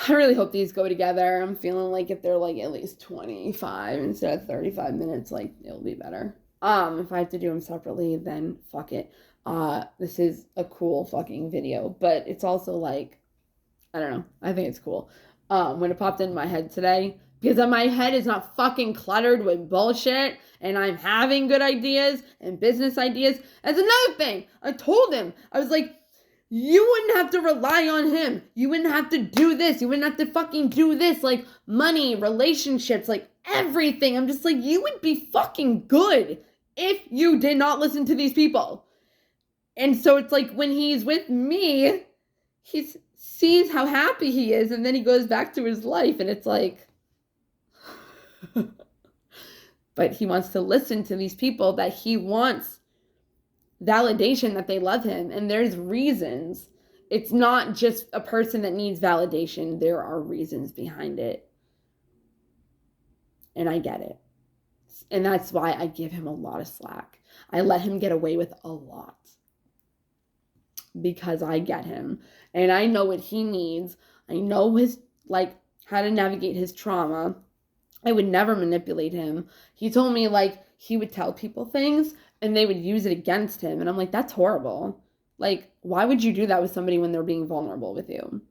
I really hope these go together. I'm feeling like if they're like at least 25 instead of 35 minutes, like it'll be better. If I have to do them separately, then fuck it. This is a cool fucking video, but it's also like, I don't know. I think it's cool. When it popped into my head today, because my head is not fucking cluttered with bullshit, and I'm having good ideas and business ideas. That's another thing. I told him, I was like, you wouldn't have to rely on him. You wouldn't have to do this. You wouldn't have to fucking do this. Like money, relationships, like everything. I'm just like, you would be fucking good if you did not listen to these people. And so it's like when he's with me, he sees how happy he is, and then he goes back to his life, and it's like, but he wants to listen to these people that he wants validation that they love him, and there's reasons. It's not just a person that needs validation. There are reasons behind it, and I get it, and that's why I give him a lot of slack. I let him get away with a lot because I get him, and I know what he needs. I know his, like, how to navigate his trauma. I would never manipulate him. He told me, like, he would tell people things and they would use it against him. And I'm like, that's horrible. Like, why would you do that with somebody when they're being vulnerable with you?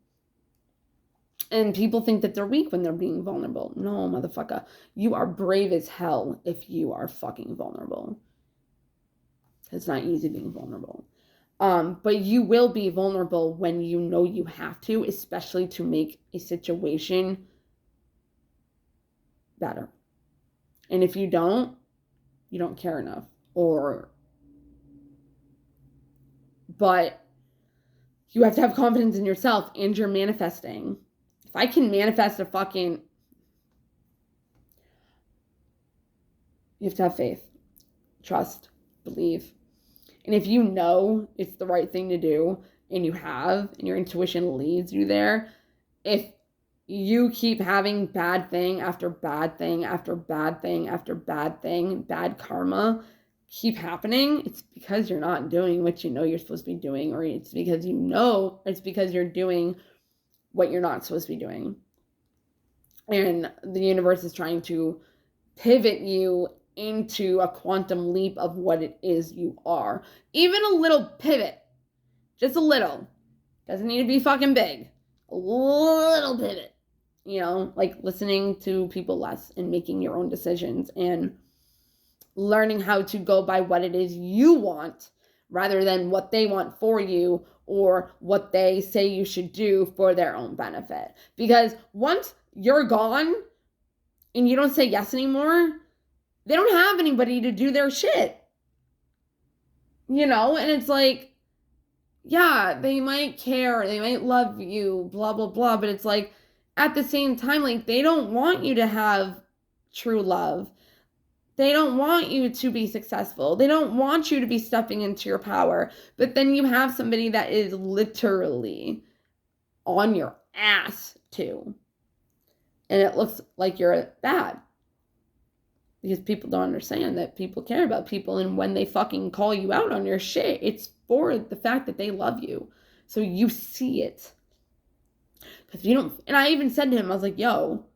And people think that they're weak when they're being vulnerable. No, motherfucker. You are brave as hell if you are fucking vulnerable. It's not easy being vulnerable. But you will be vulnerable when you know you have to, especially to make a situation better. And if you don't care enough. But you have to have confidence in yourself, and you're manifesting. If I can manifest you have to have faith, trust, believe. And if you know it's the right thing to do, and your intuition leads you there, if you keep having bad thing after bad thing after bad thing after bad thing, bad karma keep happening, it's because you're not doing what you know you're supposed to be doing, or it's because you're doing what you're not supposed to be doing. And the universe is trying to pivot you into a quantum leap of what it is you are. Even a little pivot, just a little. Doesn't need to be fucking big. A little pivot. Like listening to people less and making your own decisions and learning how to go by what it is you want rather than what they want for you or what they say you should do for their own benefit. Because once you're gone and you don't say yes anymore, they don't have anybody to do their shit. And it's like, yeah, they might care, they might love you, blah, blah, blah, but it's like, at the same time, like, they don't want you to have true love. They don't want you to be successful. They don't want you to be stepping into your power. But then you have somebody that is literally on your ass too. And it looks like you're bad. Because people don't understand that people care about people. And when they fucking call you out on your shit, it's for the fact that they love you. So you see it. Because you don't, and I even said to him, I was like, yo,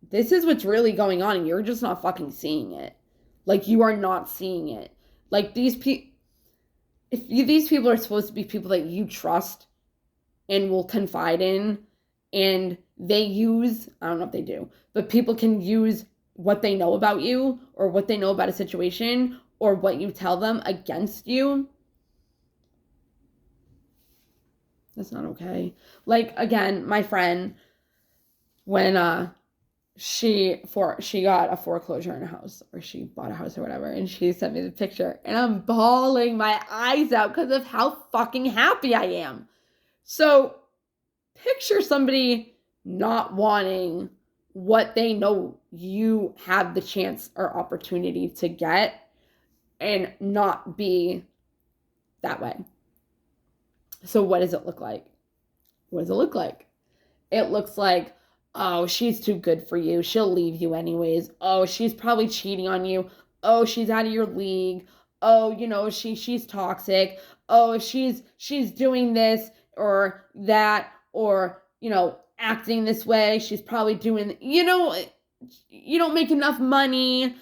this is what's really going on, and you're just not fucking seeing it. Like, you are not seeing it. Like, these people are supposed to be people that you trust and will confide in, and they use, I don't know if they do, but people can use what they know about you or what they know about a situation or what you tell them against you. That's not okay. Like, again, my friend, when she got a foreclosure in a house, or she bought a house or whatever, and she sent me the picture, and I'm bawling my eyes out because of how fucking happy I am. So picture somebody not wanting what they know you have the chance or opportunity to get and not be that way. So what does it look like? What does it look like? It looks like, oh, she's too good for you. She'll leave you anyways. Oh, she's probably cheating on you. Oh, she's out of your league. Oh, she's toxic. Oh, she's doing this or that, or, acting this way. She's probably doing, you don't make enough money.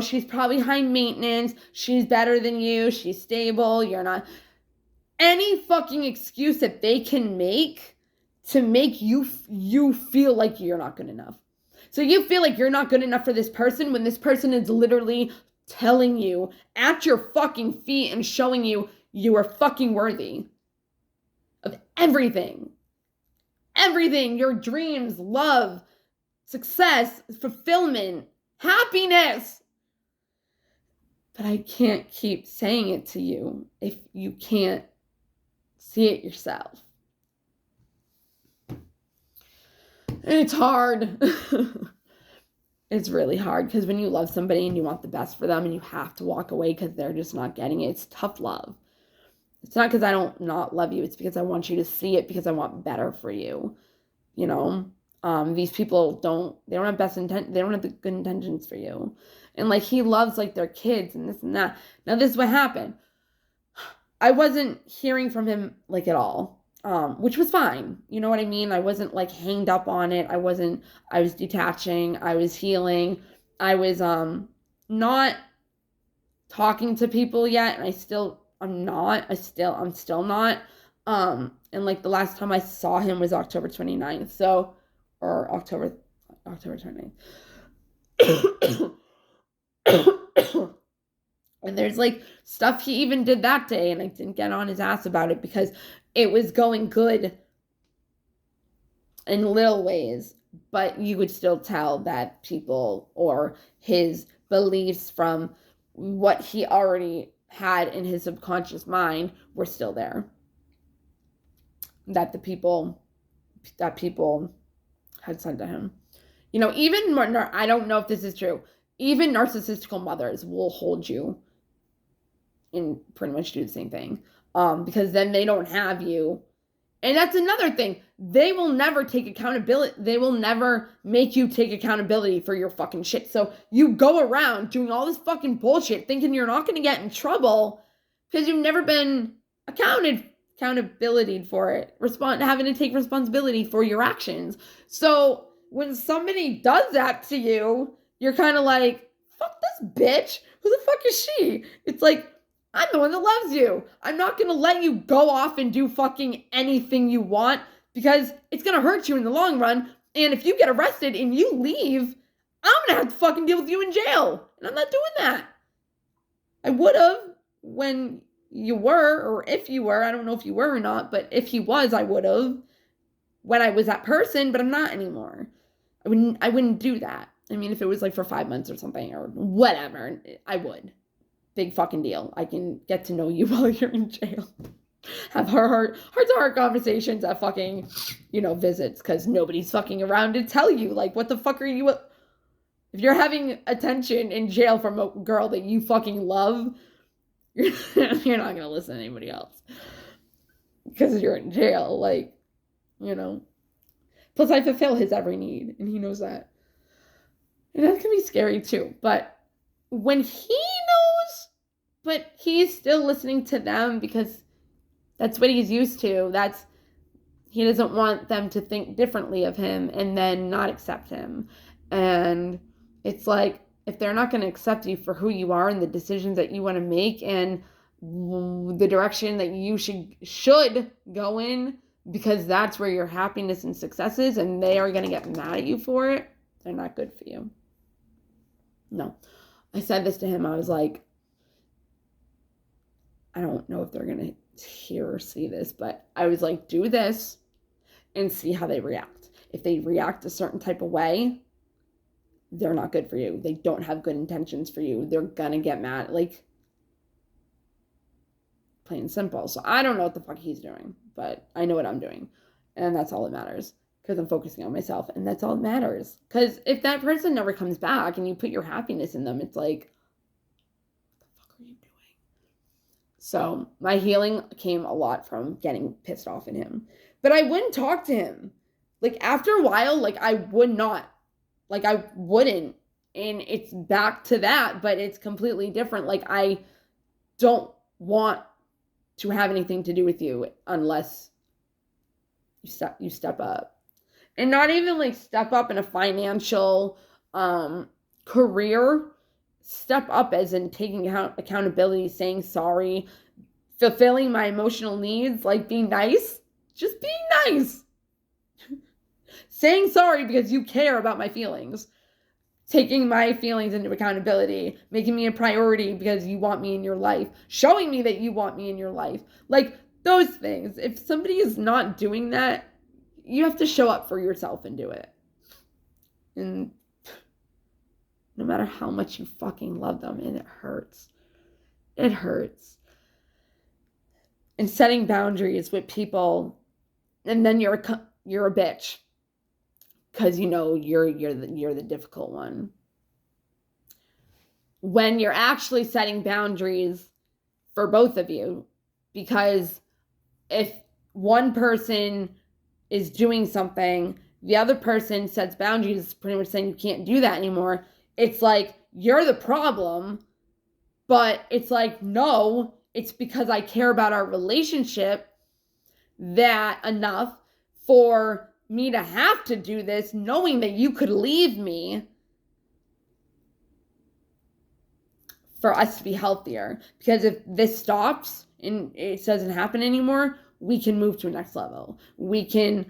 She's probably high maintenance. She's better than you. She's stable. You're not. Any fucking excuse that they can make to make you feel like you're not good enough. So you feel like you're not good enough for this person when this person is literally telling you at your fucking feet and showing you you are fucking worthy of everything. Everything, your dreams, love, success, fulfillment, happiness. But I can't keep saying it to you if you can't see it yourself. And it's hard. It's really hard because when you love somebody and you want the best for them and you have to walk away because they're just not getting it, it's tough love. It's not because I don't not love you. It's because I want you to see it because I want better for you. These people they don't have they don't have the good intentions for you. And like, he loves like their kids and this and that. Now this is what happened. I wasn't hearing from him like at all. Which was fine. You know what I mean? I wasn't like hanged up on it. I was detaching. I was healing. I was, not talking to people yet. And I'm still not. And like the last time I saw him was October 29th. So, or October 29th. And there's like stuff he even did that day, and I didn't get on his ass about it because it was going good in little ways, but you could still tell that people or his beliefs from what he already had in his subconscious mind were still there. That people had said to him. Even more, I don't know if this is true. Even narcissistical mothers will hold you and pretty much do the same thing. Because then they don't have you. And that's another thing. They will never take accountability. They will never make you take accountability for your fucking shit. So you go around doing all this fucking bullshit thinking you're not going to get in trouble because you've never been accountability for it. Having to take responsibility for your actions. So when somebody does that to you, you're kind of like, fuck this bitch. Who the fuck is she? It's like, I'm the one that loves you. I'm not going to let you go off and do fucking anything you want because it's going to hurt you in the long run. And if you get arrested and you leave, I'm going to have to fucking deal with you in jail. And I'm not doing that. I would have when you were, or if you were, I don't know if you were or not, but if he was, I would have when I was that person, but I'm not anymore. I wouldn't do that. I mean, if it was like for 5 months or something or whatever, I would. Big fucking deal. I can get to know you while you're in jail. Have heart-to-heart conversations at fucking, visits because nobody's fucking around to tell you, like, what the fuck are you... If you're having attention in jail from a girl that you fucking love, you're not going to listen to anybody else. Because you're in jail, like, Plus, I fulfill his every need, and he knows that. And that can be scary, too. But when he knows, but he's still listening to them because that's what he's used to. He doesn't want them to think differently of him and then not accept him. And it's like, if they're not going to accept you for who you are and the decisions that you want to make and the direction that you should go in, because that's where your happiness and success is, and they are going to get mad at you for it, they're not good for you. No. I said this to him. I was like, I don't know if they're going to hear or see this, but I was like, do this and see how they react. If they react a certain type of way, they're not good for you. They don't have good intentions for you. They're going to get mad. Like, plain and simple. So I don't know what the fuck he's doing, but I know what I'm doing. And that's all that matters. Because I'm focusing on myself. And that's all that matters. Because if that person never comes back and you put your happiness in them, it's like, what the fuck are you doing? So my healing came a lot from getting pissed off at him. But I wouldn't talk to him. Like, after a while, like, I would not. Like, I wouldn't. And it's back to that, but it's completely different. Like, I don't want to have anything to do with you unless you step up. And not even like step up in a financial career. Step up as in taking accountability, saying sorry, fulfilling my emotional needs, like being nice. Just being nice. Saying sorry because you care about my feelings. Taking my feelings into accountability, making me a priority because you want me in your life, showing me that you want me in your life. Like those things. If somebody is not doing that, you have to show up for yourself and do it. And no matter how much you fucking love them, and it hurts. It hurts. And setting boundaries with people, and then you're a bitch because you know you're the difficult one. When you're actually setting boundaries for both of you, because if one person is doing something, the other person sets boundaries, pretty much saying you can't do that anymore. It's like you're the problem, but it's like, no, it's because I care about our relationship that enough for me to have to do this, knowing that you could leave me, for us to be healthier. Because if this stops and it doesn't happen anymore, we can move to a next level. We can,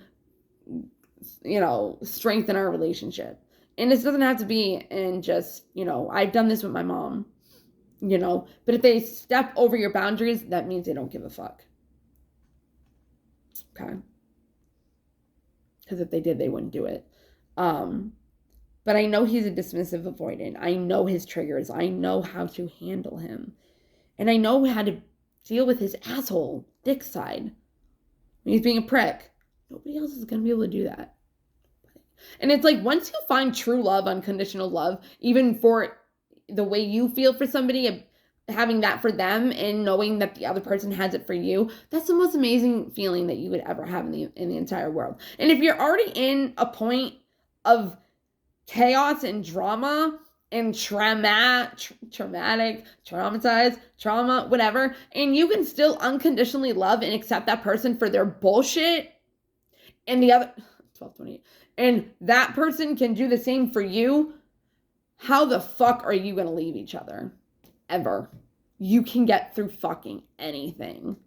strengthen our relationship. And this doesn't have to be in just, I've done this with my mom, but if they step over your boundaries, that means they don't give a fuck. Okay? Because if they did, they wouldn't do it. But I know he's a dismissive avoidant. I know his triggers. I know how to handle him. And I know how to deal with his asshole dick side. When he's being a prick. Nobody else is going to be able to do that. And it's like, once you find true love, unconditional love, even for the way you feel for somebody, having that for them and knowing that the other person has it for you, that's the most amazing feeling that you would ever have in the entire world. And if you're already in a point of chaos and drama and traumatized, trauma, whatever, and you can still unconditionally love and accept that person for their bullshit, and the other 12:28, and that person can do the same for you, how the fuck are you gonna leave each other? Ever. You can get through fucking anything.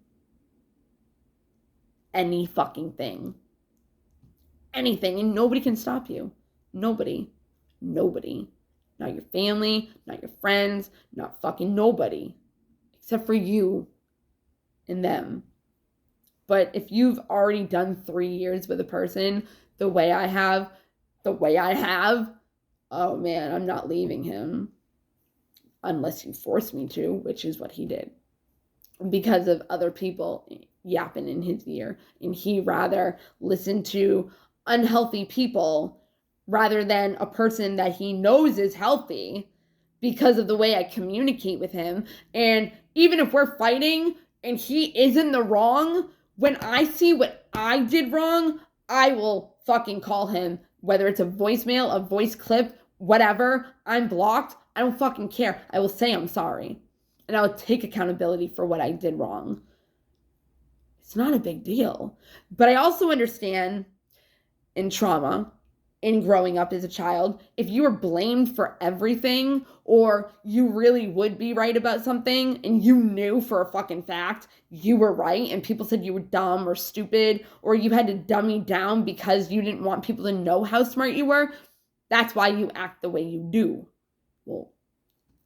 Any fucking thing. Anything, and nobody can stop you. Nobody. Not your family, not your friends, not fucking nobody. Except for you and them. But if you've already done 3 years with a person the way I have, oh man, I'm not leaving him. Unless you force me to, which is what he did. Because of other people yapping in his ear. And he rather listened to unhealthy people rather than a person that he knows is healthy, because of the way I communicate with him. And even if we're fighting and he is in the wrong, when I see what I did wrong, I will fucking call him, whether it's a voicemail, a voice clip, whatever. I'm blocked. I don't fucking care. I will say I'm sorry. And I will take accountability for what I did wrong. It's not a big deal. But I also understand in trauma, in growing up as a child, if you were blamed for everything, or you really would be right about something and you knew for a fucking fact you were right and people said you were dumb or stupid, or you had to dummy down because you didn't want people to know how smart you were, that's why you act the way you do. Well,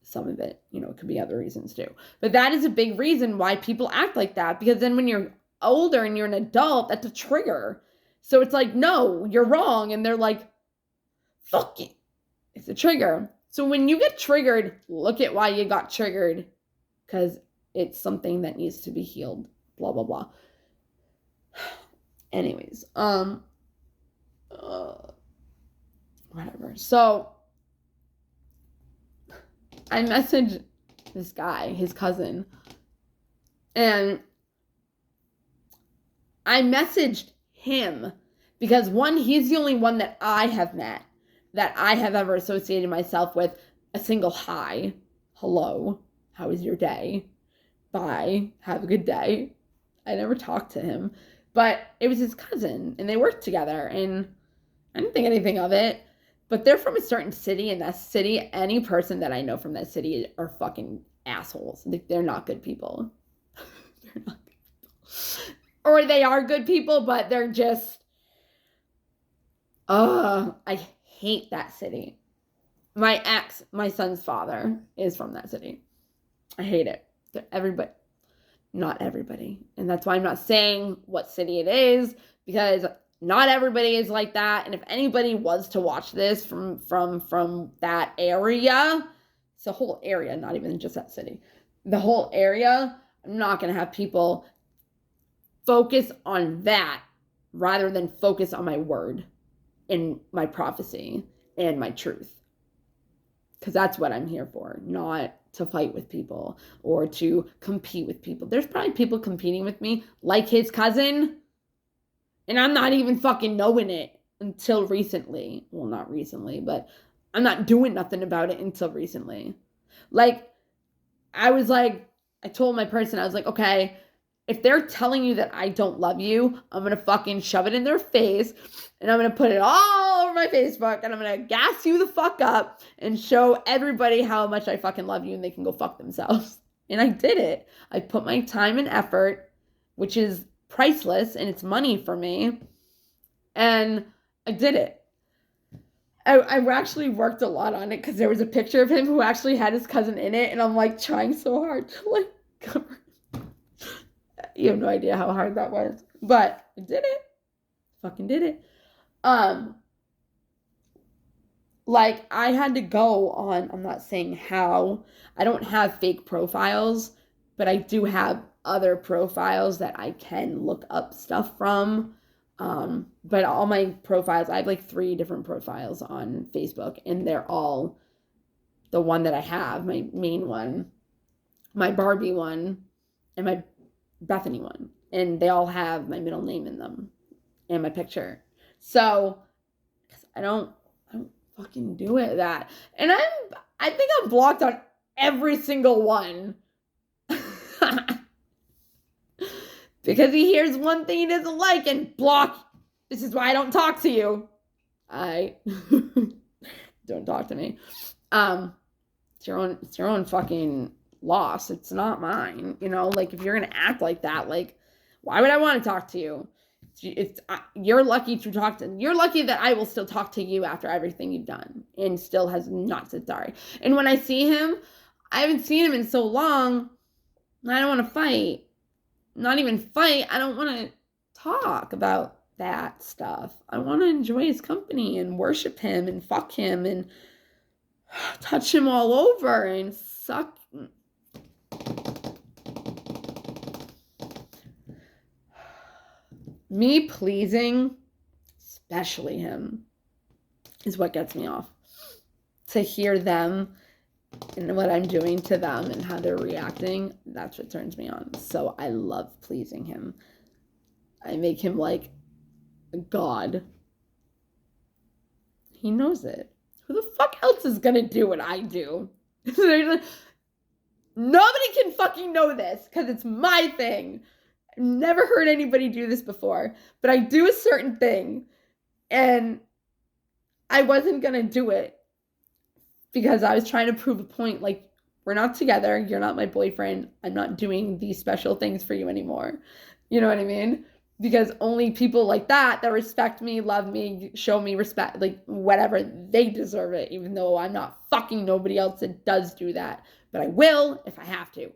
some of it, it could be other reasons too. But that is a big reason why people act like that, because then when you're older and you're an adult, that's a trigger. So it's like, no, you're wrong. And they're like, fuck it. It's a trigger. So when you get triggered, look at why you got triggered. Because it's something that needs to be healed. Blah, blah, blah. Anyways. Whatever. So I messaged this guy, his cousin. And I messaged him because, one, he's the only one that I have met, that I have ever associated myself with a single hi, hello, how was your day, bye, have a good day. I never talked to him, but it was his cousin and they worked together, and I didn't think anything of it. But they're from a certain city, and that city, any person that I know from that city are fucking assholes. They're not good people. They're not good people. Or they are good people, but they're just, I hate that city. My ex, my son's father, is from that city. I hate it. Everybody, not everybody. And that's why I'm not saying what city it is, because not everybody is like that. And if anybody was to watch this from that area, it's the whole area, not even just that city, the whole area, I'm not going to have people focus on that rather than focus on my word and my prophecy and my truth. Because that's what I'm here for, not to fight with people or to compete with people. There's probably people competing with me, like his cousin, and I'm not even fucking knowing it until recently. Well, not recently, but I'm not doing nothing about it until recently. Like, I told my person, I was like, okay, if they're telling you that I don't love you, I'm going to fucking shove it in their face, and I'm going to put it all over my Facebook, and I'm going to gas you the fuck up and show everybody how much I fucking love you, and they can go fuck themselves. And I did it. I put my time and effort, which is priceless, and it's money for me, and I did it. I actually worked a lot on it because there was a picture of him who actually had his cousin in it, and I'm like trying so hard to like cover. You have no idea how hard that was, but I did it. Fucking did it. Like I had to go on, I'm not saying how, I don't have fake profiles, but I do have other profiles that I can look up stuff from. But all my profiles, I have like 3 different profiles on Facebook, and they're all the one that I have, my main one, my Barbie one, and my Bethany one. And they all have my middle name in them and my picture. So I don't fucking do it that. And I think I'm blocked on every single one. Because he hears one thing he doesn't like and block. This is why I don't talk to you. I don't talk to me. It's your own fucking loss. It's not mine. You know, like if you're gonna act like that, like why would I want to talk to you? You're lucky to talk to. You're lucky that I will still talk to you after everything you've done, and still has not said sorry. And when I see him, I haven't seen him in so long. I don't want to fight. Not even fight. I don't want to talk about that stuff. I want to enjoy his company and worship him and fuck him and touch him all over and suck. Me pleasing, especially him, is what gets me off. To hear them and what I'm doing to them and how they're reacting, that's what turns me on. So I love pleasing him. I make him like a god. He knows it. Who the fuck else is gonna do what I do? Nobody can fucking know this because it's my thing. I've never heard anybody do this before, but I do a certain thing, and I wasn't gonna do it because I was trying to prove a point. Like, we're not together. You're not my boyfriend. I'm not doing these special things for you anymore. You know what I mean? Because only people like that respect me, love me, show me respect, like whatever, they deserve it, even though I'm not fucking nobody else that does do that. But I will if I have to.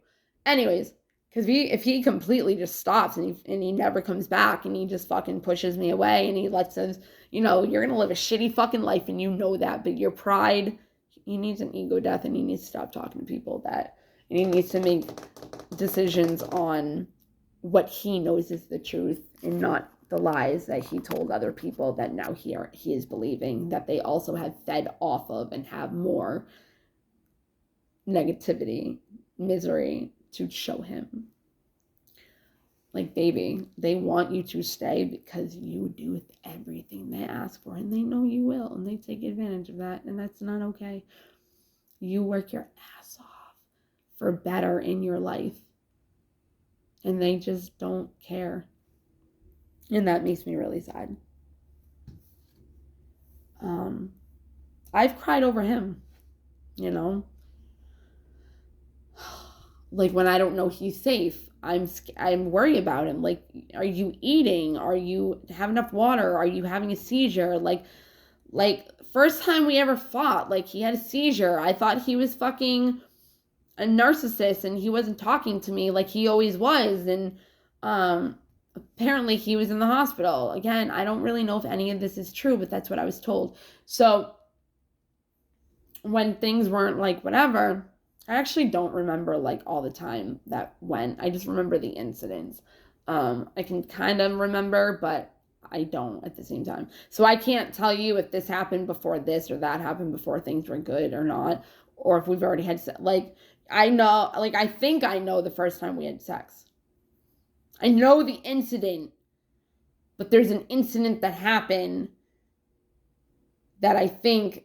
Anyways, because if he completely just stops and he never comes back and he just fucking pushes me away and he lets us, you know, you're going to live a shitty fucking life and you know that, but your pride, he needs an ego death and he needs to stop talking to people and he needs to make decisions on what he knows is the truth and not the lies that he told other people that now he is believing, that they also have fed off of and have more negativity, misery to show him. Like, baby, they want you to stay because you do everything they ask for, and they know you will, and they take advantage of that, and that's not okay. You work your ass off for better in your life, and they just don't care. And that makes me really sad. I've cried over him, you know? Like, when I don't know he's safe, I'm worried about him. Like, are you eating? Are you have enough water? Are you having a seizure? Like first time we ever fought, like, he had a seizure. I thought he was fucking a narcissist and he wasn't talking to me like he always was. And apparently he was in the hospital. Again, I don't really know if any of this is true, but that's what I was told. So when things weren't like whatever, I actually don't remember like all the time that went. I just remember the incidents. I can kind of remember, but I don't at the same time. So I can't tell you if this happened before this or that happened before things were good or not, or if we've already had like, I know, like, I think I know the first time we had sex. I know the incident, but there's an incident that happened that I think,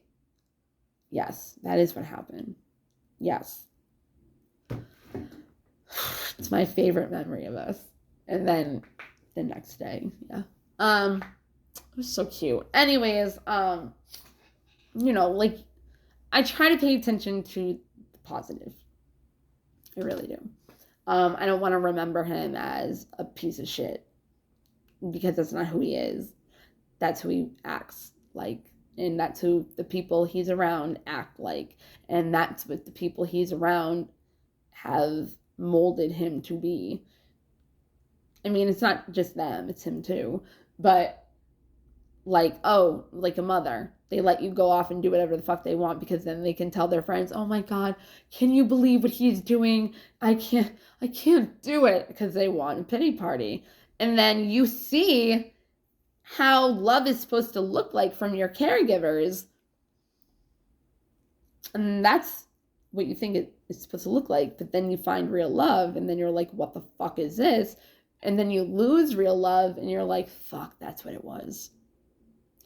yes, that is what happened. Yes. It's my favorite memory of us. And then the next day, yeah. It was so cute. Anyways, you know, like, I try to pay attention to the positive. I really do. I don't want to remember him as a piece of shit because that's not who he is. That's who he acts like. And that's who the people he's around act like. And that's what the people he's around have molded him to be. I mean, it's not just them, it's him too. But, like, oh, like a mother. They let you go off and do whatever the fuck they want because then they can tell their friends, oh my God, can you believe what he's doing? I can't do it, because they want a pity party. And then you see how love is supposed to look like from your caregivers. And that's what you think it's supposed to look like. But then you find real love and then you're like, what the fuck is this? And then you lose real love and you're like, fuck, that's what it was.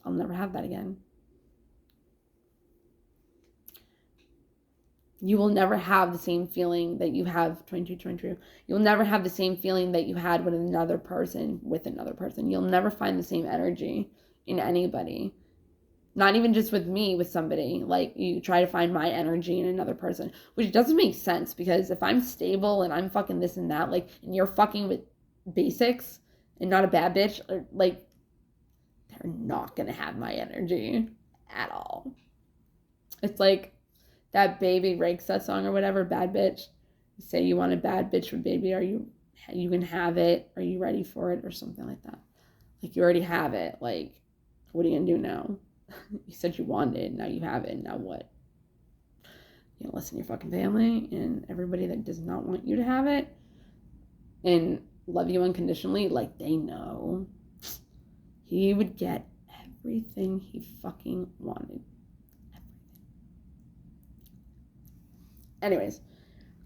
I'll never have that again. You will never have the same feeling that you have, 22. You'll never have the same feeling that you had with another person. You'll never find the same energy in anybody. Not even just with me, with somebody. Like, you try to find my energy in another person, which doesn't make sense, because if I'm stable and I'm fucking this and that, like, and you're fucking with basics and not a bad bitch, like, they're not gonna have my energy at all. It's like that Baby Rexha song or whatever, Bad Bitch. You say you want a bad bitch with baby, you can have it, are you ready for it, or something like that. Like, you already have it, like, what are you gonna do now? You said you wanted it, now you have it, now what? You listen to your fucking family and everybody that does not want you to have it and love you unconditionally, like, they know he would get everything he fucking wanted. Anyways,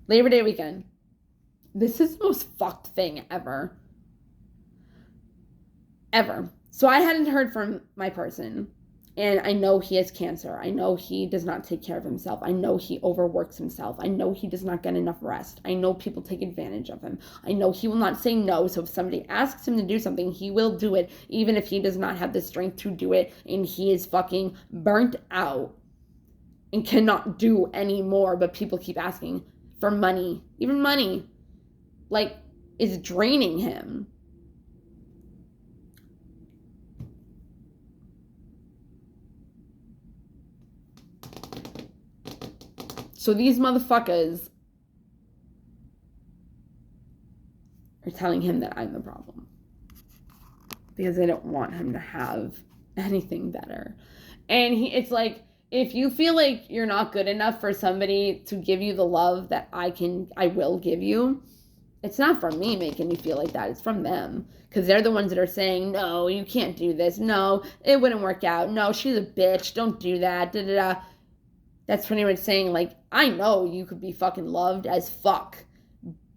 Labor Day weekend. This is the most fucked thing ever. Ever. So I hadn't heard from my person, and I know he has cancer. I know he does not take care of himself. I know he overworks himself. I know he does not get enough rest. I know people take advantage of him. I know he will not say no, so if somebody asks him to do something, he will do it, even if he does not have the strength to do it, and he is fucking burnt out and cannot do any more, but people keep asking for money. Even money, like, is draining him. So these motherfuckers are telling him that I'm the problem, because they don't want him to have anything better. And it's like, if you feel like you're not good enough for somebody to give you the love that I will give you, it's not from me making you feel like that. It's from them. Because they're the ones that are saying, no, you can't do this. No, it wouldn't work out. No, she's a bitch. Don't do that. Da, da, da. That's pretty much saying, like, I know you could be fucking loved as fuck,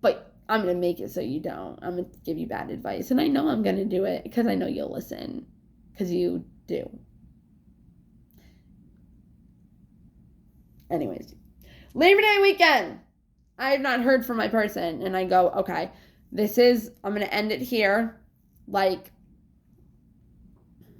but I'm going to make it so you don't. I'm going to give you bad advice. And I know I'm going to do it because I know you'll listen. Because you do. Anyways, Labor Day weekend. I have not heard from my person. And I go, okay, I'm going to end it here. Like,